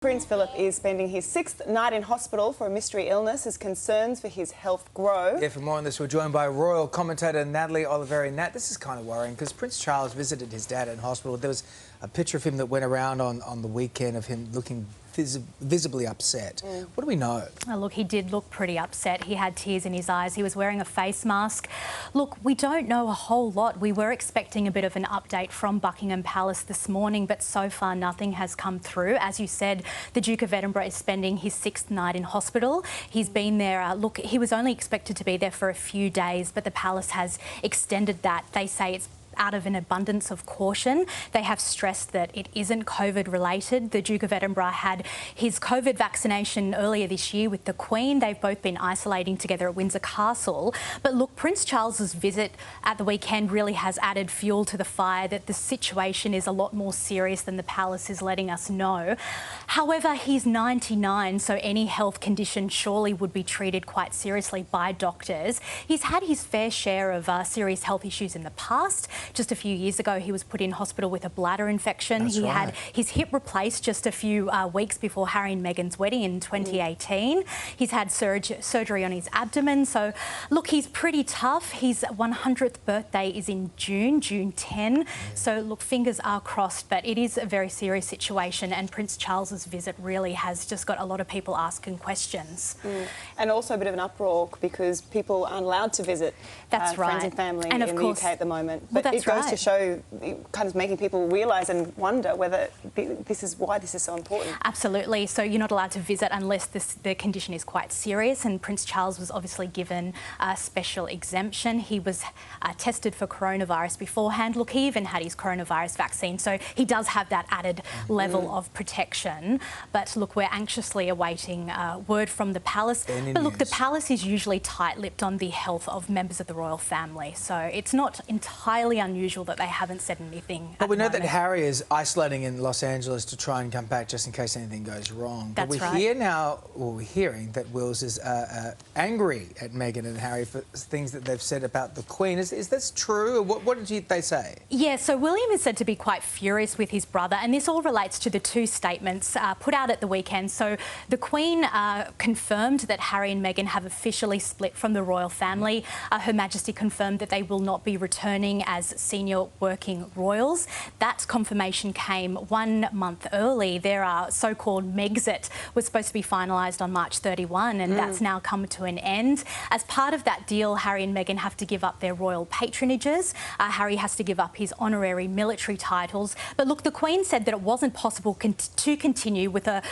Prince Philip is spending his 6th night in hospital for a mystery illness as concerns for his health grow. Yeah, for more on this, we're joined by royal commentator Natalie Oliveri. Nat, this is kind of worrying because Prince Charles visited his dad in hospital. There was a picture of him that went around on the weekend of him looking visibly upset. What do we know? Oh, look, he did look pretty upset. He had tears in his eyes. He was wearing a face mask. Look, we don't know a whole lot. We were expecting a bit of an update from Buckingham Palace this morning, but so far nothing has come through. As you said, the Duke of Edinburgh is spending his 6th night in hospital. He's been there, look, he was only expected to be there for a few days, but the palace has extended that. They say it's out of an abundance of caution. They have stressed that it isn't COVID related. The Duke of Edinburgh had his COVID vaccination earlier this year with the Queen. They've both been isolating together at Windsor Castle. But look, Prince Charles's visit at the weekend really has added fuel to the fire that the situation is a lot more serious than the palace is letting us know. However, he's 99, so any health condition surely would be treated quite seriously by doctors. He's had his fair share of serious health issues in the past. Just a few years ago, he was put in hospital with a bladder infection. That's he right. had his hip replaced just a few weeks before Harry and Meghan's wedding in 2018. He's had surgery on his abdomen. So, look, he's pretty tough. His 100th birthday is in June 10. So, look, fingers are crossed, but it is a very serious situation, and Prince Charles's visit really has just got a lot of people asking questions. And also a bit of an uproar because people aren't allowed to visit That's right. friends and family And of in course, the UK at the moment. Well, But that's it goes right. to show, kind of making people realise and wonder whether this is why this is so important. Absolutely. So you're not allowed to visit unless the condition is quite serious, and Prince Charles was obviously given a special exemption. He was tested for coronavirus beforehand. Look, he even had his coronavirus vaccine, so he does have that added level of protection. But look, we're anxiously awaiting word from the palace. But look, the palace is usually tight-lipped on the health of members of the royal family, so it's not entirely unusual that they haven't said anything. But we know that Harry is isolating in Los Angeles to try and come back just in case anything goes wrong. That's but we're hearing that Wills is angry at Meghan and Harry for things that they've said about the Queen. Is this true? What did they say? Yeah, so William is said to be quite furious with his brother, and this all relates to the two statements put out at the weekend. So the Queen confirmed that Harry and Meghan have officially split from the royal family. Her Majesty confirmed that they will not be returning as senior working royals. That confirmation came 1 month early. Their so-called Megxit was supposed to be finalised on March 31, and that's now come to an end. As part of that deal, Harry and Meghan have to give up their royal patronages. Harry has to give up his honorary military titles. But look, the Queen said that it wasn't possible to continue with a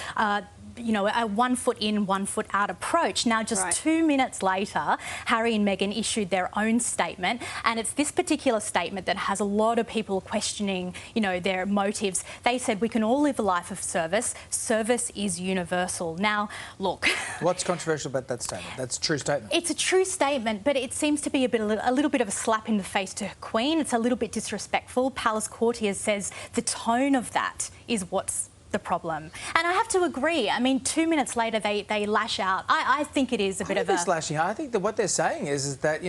1 foot in, 1 foot out approach. Now, just 2 minutes later, Harry and Meghan issued their own statement, and it's this particular statement that has a lot of people questioning, their motives. They said, we can all live a life of service. Service is universal. Now, look. What's controversial about that statement? That's a true statement. It's a true statement, but it seems to be a little bit of a slap in the face to Queen. It's a little bit disrespectful. Palace Courtiers says the tone of that is what's the problem. And I have to agree. I mean, 2 minutes later, they lash out. I think it is a bit of a... lashing out. I think that what they're saying is that,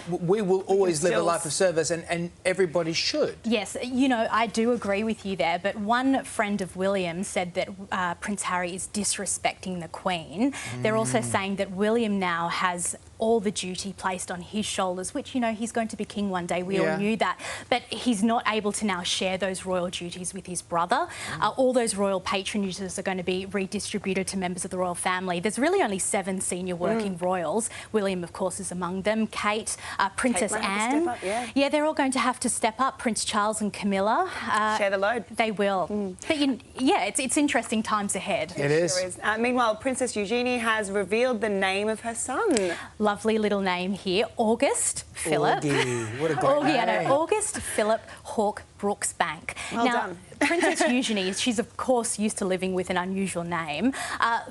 we will always live a life of service and everybody should. Yes, I do agree with you there, but one friend of William said that Prince Harry is disrespecting the Queen. They're also saying that William now has all the duty placed on his shoulders, which, he's going to be king one day. We all knew that. But he's not able to now share those royal duties with his brother. All those royal patronages are going to be redistributed to members of the royal family. There's really only 7 senior working royals. William, of course, is among them. Kate, Princess Anne. Yeah, they're all going to have to step up. Prince Charles and Camilla. Share the load. They will. But, it's interesting times ahead. It is. Sure is. Meanwhile, Princess Eugenie has revealed the name of her son. Lovely little name here, August Philip. Augie. What a great name. August Philip Hawke Brooksbank. Well done. Princess Eugenie, she's of course used to living with an unusual name.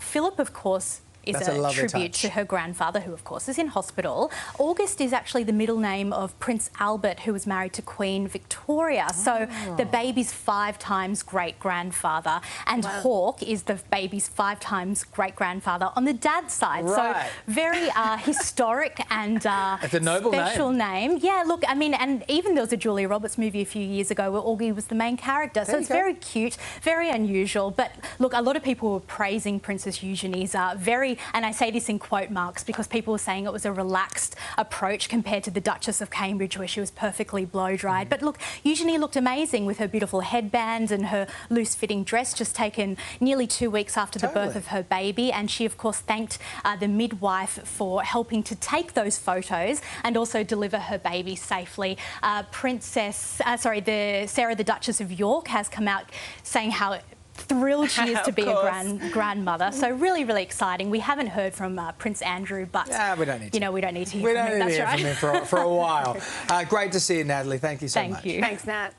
Philip, of course, is That's a lovely tribute touch to her grandfather, who of course is in hospital. August is actually the middle name of Prince Albert, who was married to Queen Victoria. So the baby's 5 times great-grandfather, and Hawke is the baby's 5 times great-grandfather on the dad's side. Right. So very historic and It's a noble special name. Yeah, look, I mean, and even there was a Julia Roberts movie a few years ago where Augie was the main character. So it's very cute, very unusual. But look, a lot of people were praising Princess Eugenie's very, and I say this in quote marks because people were saying it was a relaxed approach compared to the Duchess of Cambridge, where she was perfectly blow-dried. But look, Eugenie looked amazing with her beautiful headband and her loose-fitting dress, just taken nearly 2 weeks after the birth of her baby. And she, of course, thanked the midwife for helping to take those photos and also deliver her baby safely. Sarah, the Duchess of York, has come out saying how thrilled she is to be a grandmother. So really, really exciting. We haven't heard from Prince Andrew, but we don't need to. You know, we don't need to hear from him. We don't need to hear from him for a while. Great to see you, Natalie. Thank you so much. Thank you. Thanks, Nat.